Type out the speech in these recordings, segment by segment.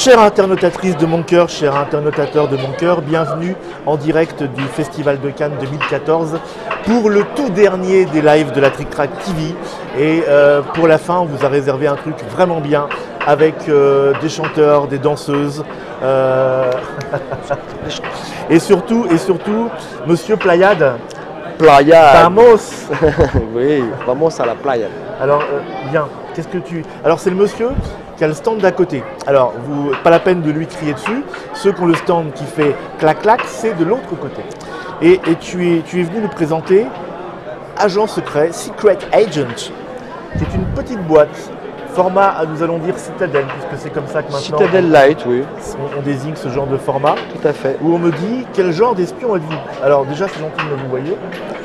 Chère internautatrice de mon cœur, cher internautateur de mon cœur, bienvenue en direct du Festival de Cannes 2014 pour le tout dernier des lives de la Trick Track TV. Et pour la fin, on vous a réservé un truc vraiment bien avec des chanteurs, des danseuses et surtout, Monsieur Playade. Playa. Vamos. Oui, vamos à la playa. Alors, bien, qu'est-ce que tu... Alors, c'est le monsieur qui a le stand d'à côté. Alors, pas la peine de lui crier dessus. Ceux qui ont le stand qui fait clac-clac, c'est de l'autre côté. Et tu es venu nous présenter Agent Secret, Secret Agent, qui est une petite boîte, format, nous allons dire Citadel, puisque c'est comme ça que maintenant Citadel Light, oui. on désigne ce genre de format. Tout à fait. Où on me dit, quel genre d'espion êtes-vous? Alors déjà, c'est gentil de me vous voyez.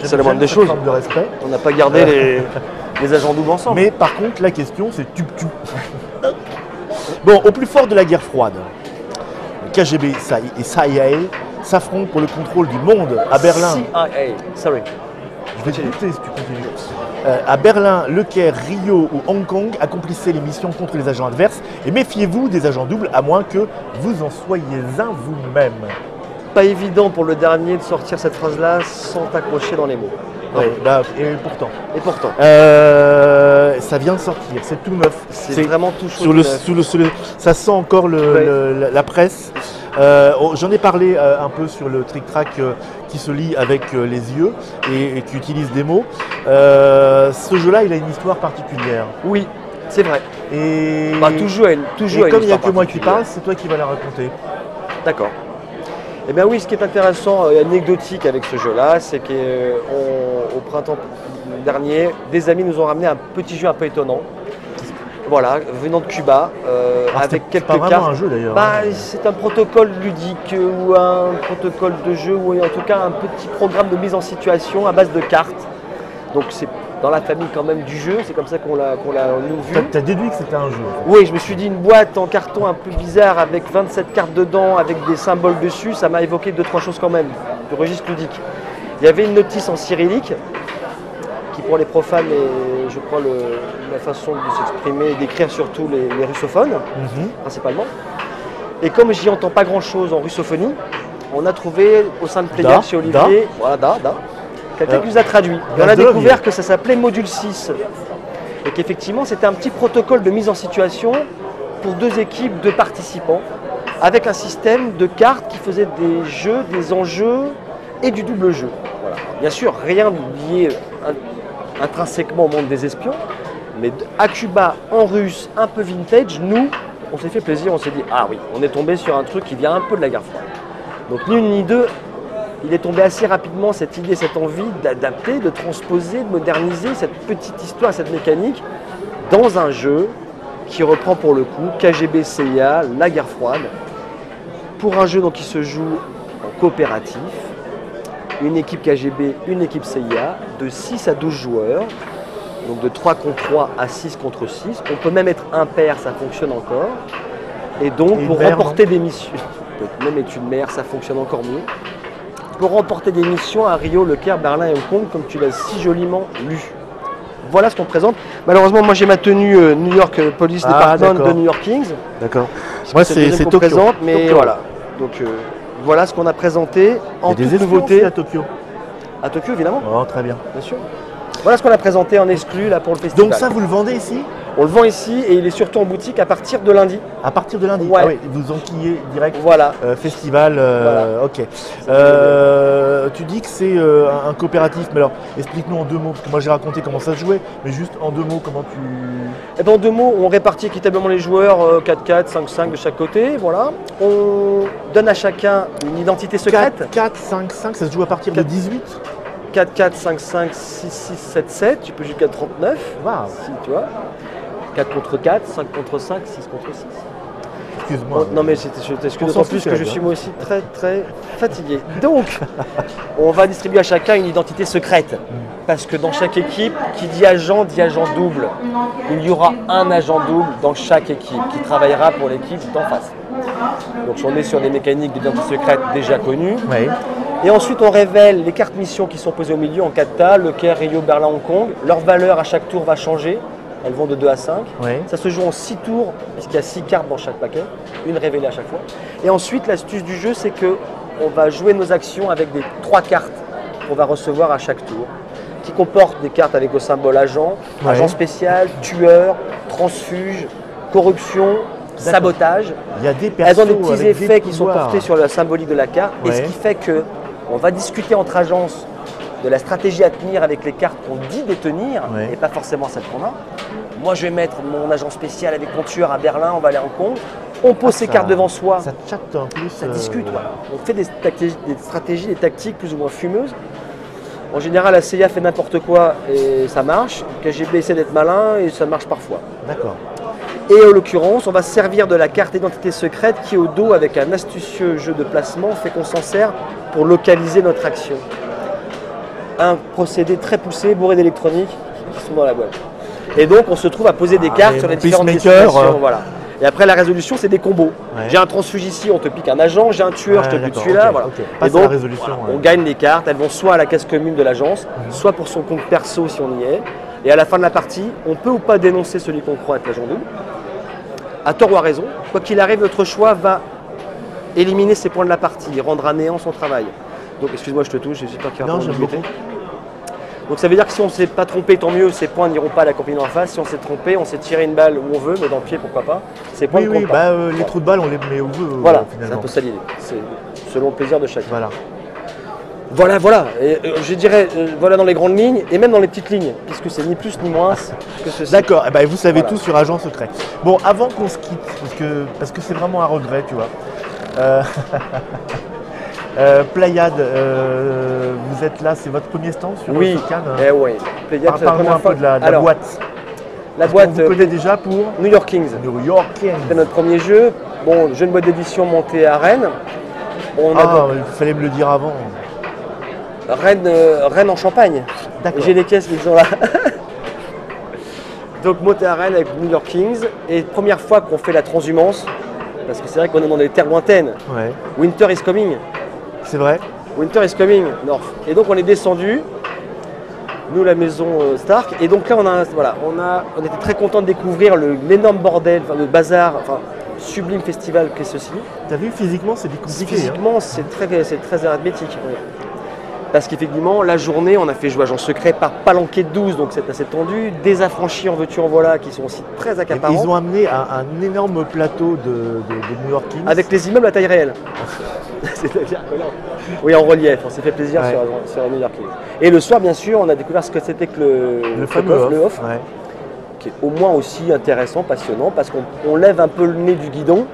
C'est la moindre des choses. De respect. On n'a pas gardé les agents doubles ensemble. Mais par contre, la question, c'est tu. Bon, au plus fort de la guerre froide, KGB et CIA s'affrontent pour le contrôle du monde à Berlin. CIA, sorry. Je vais t'écouter si tu continues. À Berlin, Le Caire, Rio ou Hong Kong, accomplissez les missions contre les agents adverses et méfiez-vous des agents doubles à moins que vous en soyez un vous-même. Pas évident pour le dernier de sortir cette phrase-là sans t'accrocher dans les mots. Oui, bah, et pourtant. Et pourtant. Ça vient de sortir, c'est tout neuf. C'est vraiment tout chaud. Ça sent encore la presse. J'en ai parlé un peu sur le Trick Track qui se lit avec les yeux et qui utilise des mots. Ce jeu-là, il a une histoire particulière. Oui, c'est vrai. Et, bah, toujours comme il n'y a que moi qui parle, c'est toi qui vas la raconter. D'accord. Eh bien oui, ce qui est intéressant et anecdotique avec ce jeu-là, c'est qu'au printemps dernier, des amis nous ont ramené un petit jeu un peu étonnant. Voilà, venant de Cuba, avec quelques cartes. C'est pas vraiment un jeu d'ailleurs. Bah, c'est un protocole ludique ou un protocole de jeu ou en tout cas un petit programme de mise en situation à base de cartes. Donc c'est dans la famille quand même du jeu, c'est comme ça qu'on l'a nous vu. T'as déduit que c'était un jeu. Oui, je me suis dit une boîte en carton un peu bizarre avec 27 cartes dedans, avec des symboles dessus, ça m'a évoqué 2-3 choses quand même, du registre ludique. Il y avait une notice en cyrillique, qui pour les profanes est, je crois, la façon de s'exprimer et d'écrire surtout les russophones, principalement. Et comme j'y entends pas grand-chose en russophonie, on a trouvé au sein de Pléiade chez Olivier, voilà, quelqu'un qui nous a traduit. Et on a découvert que ça s'appelait Module 6 et qu'effectivement c'était un petit protocole de mise en situation pour 2 équipes de participants avec un système de cartes qui faisait des jeux, des enjeux et du double jeu. Voilà. Bien sûr, rien lié intrinsèquement au monde des espions, mais à Cuba, en russe, un peu vintage, nous, on s'est fait plaisir, on s'est dit, ah oui, on est tombé sur un truc qui vient un peu de la guerre froide. Donc ni une ni deux, il est tombé assez rapidement cette idée, cette envie d'adapter, de transposer, de moderniser cette petite histoire, cette mécanique dans un jeu qui reprend pour le coup KGB, CIA, la guerre froide, pour un jeu donc, qui se joue en coopératif, une équipe KGB, une équipe CIA, de 6 à 12 joueurs, donc de 3 contre 3 à 6 contre 6. On peut même être impair, ça fonctionne encore. Et donc pour remporter des missions, on peut même être une mère, ça fonctionne encore mieux. Pour remporter des missions à Rio, Le Caire, Berlin et Hong Kong, comme tu l'as si joliment lu. Voilà ce qu'on présente. Malheureusement, moi j'ai ma tenue New York Police Department de New York Kings. D'accord. Moi c'est Tokyo. Présente, mais voilà. Donc voilà ce qu'on a présenté en toute nouveauté à Tokyo. À Tokyo, évidemment. Oh, très bien. Bien sûr. Voilà ce qu'on a présenté en exclu là pour le festival. Donc ça, vous le vendez ici? On le vend ici et il est surtout en boutique à partir de lundi. À partir de lundi? Ouais. Ah oui, vous enquillez direct. Voilà. Festival, voilà. Ok. Tu dis que c'est un coopératif, mais alors explique-nous en 2 mots, parce que moi j'ai raconté comment ça se jouait, mais juste en 2 mots, comment tu... Eh ben, en 2 mots, on répartit équitablement les joueurs 4-4, 5-5 de chaque côté, voilà. On donne à chacun une identité secrète. 4, 5, 5, ça se joue à partir de 18? 4, 4, 5, 5, 6, 6, 7, 7, tu peux jusqu'à 39, wow. Si, tu vois. 4 contre 4, 5 contre 5, 6 contre 6. Excuse-moi. Non mais je t'excuse d'autant plus que je suis moi aussi très très fatigué. Donc, on va distribuer à chacun une identité secrète. Parce que dans chaque équipe, qui dit agent double. Il y aura un agent double dans chaque équipe qui travaillera pour l'équipe d'en face. Donc on est sur des mécaniques d'identité secrète déjà connues. Oui. Et ensuite, on révèle les cartes missions qui sont posées au milieu en 4 tas, Le Caire, Rio, Berlin, Hong Kong. Leur valeur à chaque tour va changer Elles vont de 2 à 5. Ouais. Ça se joue en 6 tours, puisqu'il y a 6 cartes dans chaque paquet, une révélée à chaque fois. Et ensuite, l'astuce du jeu, c'est qu'on va jouer nos actions avec des 3 cartes qu'on va recevoir à chaque tour, qui comportent des cartes avec au symbole agent, Ouais. agent spécial, tueur, transfuge, corruption, sabotage. Il y a des persos Elles ont des petits avec effets des qui sont pouvoirs. portés sur la symbolique de la carte, et ce Ouais. qui fait qu'on va discuter entre agences de la stratégie à tenir avec les cartes qu'on dit détenir, Ouais. et pas forcément celles qu'on a. Moi, je vais mettre mon agent spécial avec mon tueur à Berlin, on va aller à Hong Kong. On pose ses Ça- cartes devant soi, Ça chatte en plus. ça discute. Voilà. On fait des stratégies, des tactiques plus ou moins fumeuses. En général, la CIA fait n'importe quoi et ça marche. Le KGB essaie d'être malin et ça marche parfois. D'accord. Et en l'occurrence, on va se servir de la carte identité secrète qui, au dos, avec un astucieux jeu de placement, fait qu'on s'en sert pour localiser notre action. Un procédé très poussé, bourré d'électronique, qui sont dans la boîte. Et donc, on se trouve à poser des cartes mais sur les mon différentes peacemaker, destinations. Voilà. Et après, la résolution, c'est des combos. Ouais. J'ai un transfuge ici, on te pique un agent. J'ai un tueur, je te Ouais, bute d'accord, celui-là. ok, Voilà. ok. Et Passe à donc, la résolution, voilà, ouais. on gagne des cartes. Elles vont soit à la caisse commune de l'agence, soit pour son compte perso si on y est. Et à la fin de la partie, on peut ou pas dénoncer celui qu'on croit être l'agent double. À tort ou à raison, quoi qu'il arrive, notre choix va éliminer ses points de la partie, rendre à néant son travail. Donc, excuse-moi, je te touche, j'espère qu'il y aura Non, pas j'aime d'ambiguïté. beaucoup. Donc ça veut dire que si on ne s'est pas trompé, tant mieux, ces points n'iront pas à la compagnie en face. Si on s'est trompé, on s'est tiré une balle où on veut, mais dans le pied, pourquoi pas. Ces points Oui, ne oui, comptent pas. les trous de balle, on les met où veut. Voilà, c'est un finalement. peu ça l'idée. C'est selon le plaisir de chacun. Voilà. Voilà. Et, je dirais, voilà dans les grandes lignes, et même dans les petites lignes, puisque c'est ni plus ni moins que ceci. D'accord, eh ben, vous savez Voilà. tout sur Agent Secret. Bon, avant qu'on se quitte, parce que c'est vraiment un regret, tu vois. Playade, vous êtes là, c'est votre premier stand sur Oui, Cannes. eh ouais. Pléiade, c'est la Parle-moi un première peu de la fois. Alors, boîte. La On boîte vous connaît déjà pour New York Kings. New York Kings. C'était notre premier jeu. Bon, jeune boîte d'édition montée à Rennes. On a Ah, il fallait me le dire avant. Rennes en Champagne. D'accord. J'ai les caisses qui sont là. Donc montée à Rennes avec New York Kings. Et première fois qu'on fait la transhumance, parce que c'est vrai qu'on est dans des terres lointaines. Ouais, Winter is coming. c'est vrai. Winter is coming, North. Et donc on est descendu, nous la maison Stark. Et donc là on était très content de découvrir l'énorme bordel, enfin, le bazar, enfin sublime festival qu'est ceci. T'as vu, physiquement, c'est compliqué. Hein. Physiquement, c'est très arithmétique. Oui. Parce qu'effectivement, la journée, on a fait jouage en secret par palanquet de 12, donc c'est assez tendu. Des affranchis en veux-tu en voilà qui sont aussi très Et accaparants. ils ont amené un énorme plateau de New York Kings. Avec les immeubles à taille réelle. C'est-à-dire que là, oui, en relief, on s'est fait plaisir Ouais. sur New York Kings. Et le soir, bien sûr, on a découvert ce que c'était que le fameux off, off. le off, Ouais. qui est au moins aussi intéressant, passionnant, parce qu'on lève un peu le nez du guidon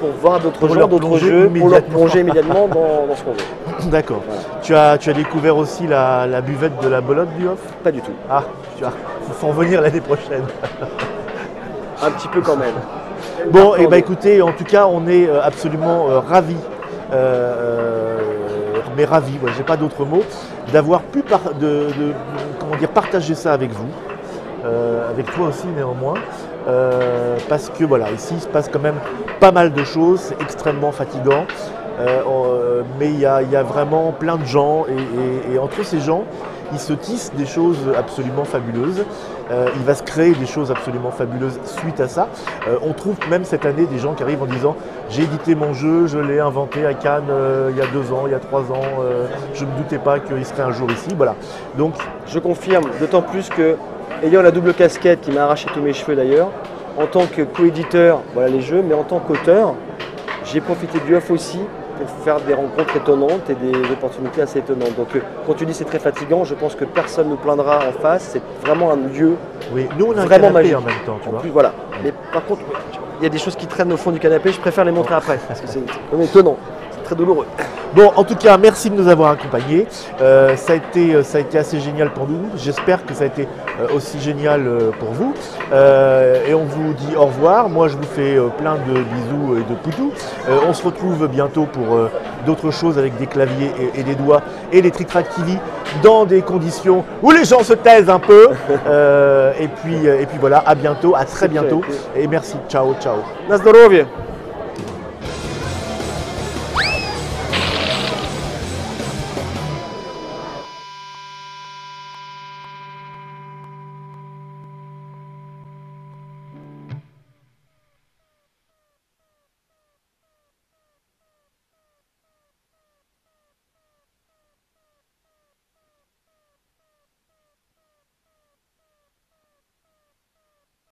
pour voir d'autres Pour gens, leur d'autres plonger jeux, pour leur immédiatement. plonger immédiatement dans ce qu'on veut. D'accord. Voilà. Tu as découvert aussi la buvette de la Bolotte du off. Pas du tout. Ah, faut en revenir l'année prochaine. Un petit peu quand même. Bon, et bah écoutez, en tout cas, on est absolument ravis, mais ravis, ouais, j'ai pas d'autres mots, d'avoir pu partager ça avec vous, avec toi aussi néanmoins, parce que voilà, ici il se passe quand même pas mal de choses, c'est extrêmement fatigant, mais il y a vraiment plein de gens, et entre ces gens, il se tisse des choses absolument fabuleuses. Il va se créer des choses absolument fabuleuses suite à ça. On trouve même cette année des gens qui arrivent en disant « J'ai édité mon jeu, je l'ai inventé à Cannes il y a 2 ans, il y a 3 ans, je ne me doutais pas qu'il serait un jour ici. » Voilà. Donc, Je confirme, d'autant plus que, ayant la double casquette qui m'a arraché tous mes cheveux d'ailleurs, en tant que coéditeur, voilà les jeux, mais en tant qu'auteur, j'ai profité du off aussi pour faire des rencontres étonnantes et des opportunités assez étonnantes. Donc quand tu dis c'est très fatigant, je pense que personne ne nous plaindra en face, c'est vraiment un lieu oui, nous on a un vraiment canapé magique. en même temps, tu En vois. plus, voilà. Mais par contre, il y a des choses qui traînent au fond du canapé, je préfère les montrer après, parce que c'est vraiment étonnant, c'est très douloureux. Bon, en tout cas, merci de nous avoir accompagnés. Ça a été assez génial pour nous. J'espère que ça a été aussi génial pour vous. Et on vous dit au revoir. Moi, je vous fais plein de bisous et de poutous. On se retrouve bientôt pour d'autres choses avec des claviers et des doigts et des Trick-Track TV dans des conditions où les gens se taisent un peu. Et puis voilà, à bientôt, à très bientôt. Et merci. Ciao, ciao. Na zdrowie!